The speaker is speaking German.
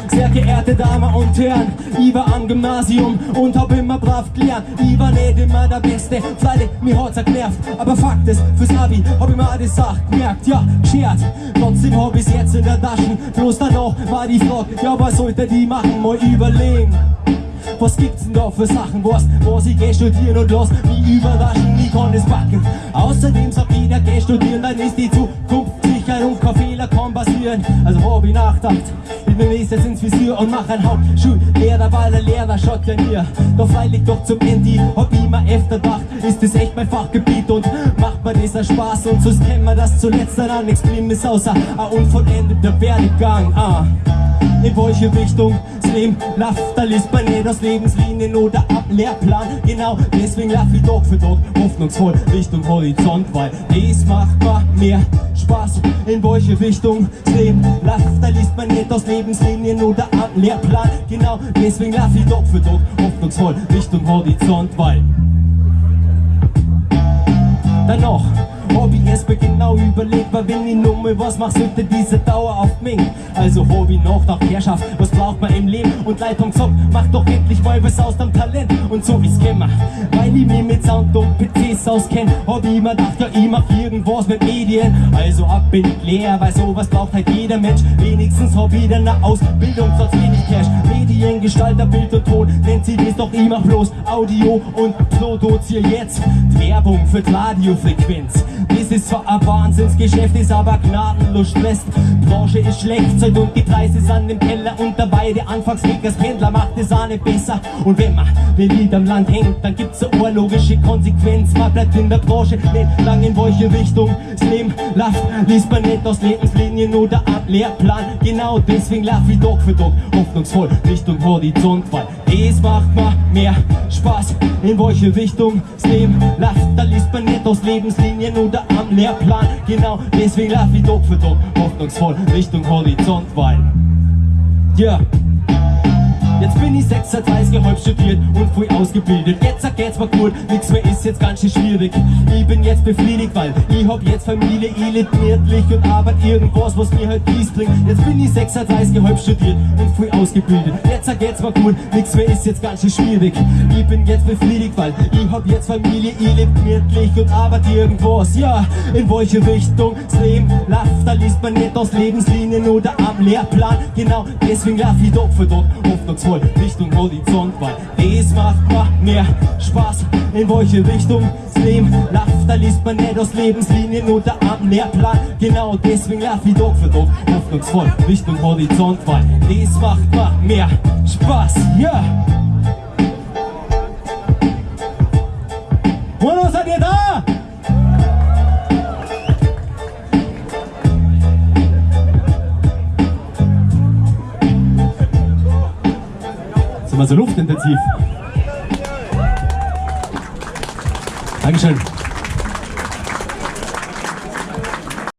Sehr geehrte Damen und Herren, ich war am Gymnasium und hab immer brav gelernt. Ich war nicht immer der Beste, freilich, mir hat's genervt. Aber Fakt ist, fürs Abi hab ich mir die Sache gemerkt, ja, geschert. Trotzdem hab ich's jetzt in der Tasche. Bloß danach war die Frage, ja, was sollte die machen? Mal überlegen. Was gibt's denn da für Sachen, was ich geh studieren und lass mich überraschen, ich kann das backen. Außerdem sagt jeder, geh studieren, dann ist die Zukunft sicher und kein Fehler kann passieren. Also hab ich nachgedacht, ich bin nächstes ins Visier und mach ein Hauptschullehrer, weil der Lehrer schaut ja mir. Doch freilich doch zum Ende, hab ich mir öfter gedacht, ist das echt mein Fachgebiet und macht mir das Spaß und sonst kennen wir das zuletzt dann nichts Schlimmes außer ein unvollendeter Werdegang. In welche Richtung das Leben läuft, da liest man nicht aus Lebenslinien oder ab Lehrplan. Genau deswegen lauf ich Tag für Tag hoffnungsvoll Richtung Horizont, weil das macht mir mehr Spaß. In welche Richtung das Leben läuft, da liest man nicht aus Lebenslinien oder ab Lehrplan. Genau deswegen lauf ich Tag für Tag hoffnungsvoll Richtung Horizont, weil danach hab ich erst mal genau überlegt, weil wenn ich nur mal was mach, sollte diese Dauer auf mich. Also hab ich nach Herrschaft, was braucht man im Leben? Und Leitung gesagt, mach doch endlich mal was aus dem Talent. Und so ist gekommen, weil ich mich mit Sound und PCs auskenn, hab ich mir gedacht, ja ich mach irgendwas mit Medien. Also ab bin ich leer, weil sowas braucht halt jeder Mensch. Wenigstens hab ich dann eine Ausbildung, sonst wenig Cash. Mediengestalter, Bild und Ton, nennt sie das doch immer bloß Audio und produzier jetzt Werbung für die Radiofrequenz. Das ist zwar ein Wahnsinnsgeschäft, ist aber gnadenlos stresst. Branche ist schlecht, Zeit und die Preise sind im Keller und dabei der Anfangswegerspendler macht es auch nicht besser. Und wenn man den Lied am Land hängt, dann gibt's eine logische Konsequenz. Man bleibt in der Branche nicht lang, in welche Richtung das Leben läuft, liest man nicht aus Lebenslinien oder ab Lehrplan. Genau deswegen lauf ich Tag für Tag hoffnungsvoll Richtung Horizont, weil das macht mir mehr Spaß. In welche Richtung das Leben läuft, da liest man nicht aus Lebenslinien oder am Lehrplan. Genau deswegen lauf ich Tag für Tag hoffnungsvoll Richtung Horizont, weil ja, jetzt bin ich 36, halb studiert und voll ausgebildet. Jetzt geht's mir gut, nix mehr ist jetzt ganz schön schwierig. Ich bin jetzt befriedigt, weil ich hab jetzt Familie, ich leb gemütlich und arbeite irgendwas, was mir halt Peace bringt. Jetzt bin ich 36, halb studiert und voll ausgebildet. Jetzt geht's mir gut, nix mehr ist jetzt ganz schön schwierig. Ich bin jetzt befriedigt, weil ich hab jetzt Familie, ich leb gemütlich und arbeite irgendwas. Ja, in welche Richtung das Leben läuft, da liest man nicht aus Lebenslinien oder am Lehrplan. Genau deswegen lauf ich Tag für Tag hoffnungsvoll Richtung Horizont, weil das macht mir mehr Spaß. In welche Richtung das Leben läuft, da liest man nicht aus Lebenslinien oder am Lehrplan. Genau deswegen lauf ich Tag für Tag hoffnungsvoll Richtung Horizont, weil das macht mir mehr Spaß. Ja! Wo seid ihr da? Sind wir so luftintensiv? Dankeschön.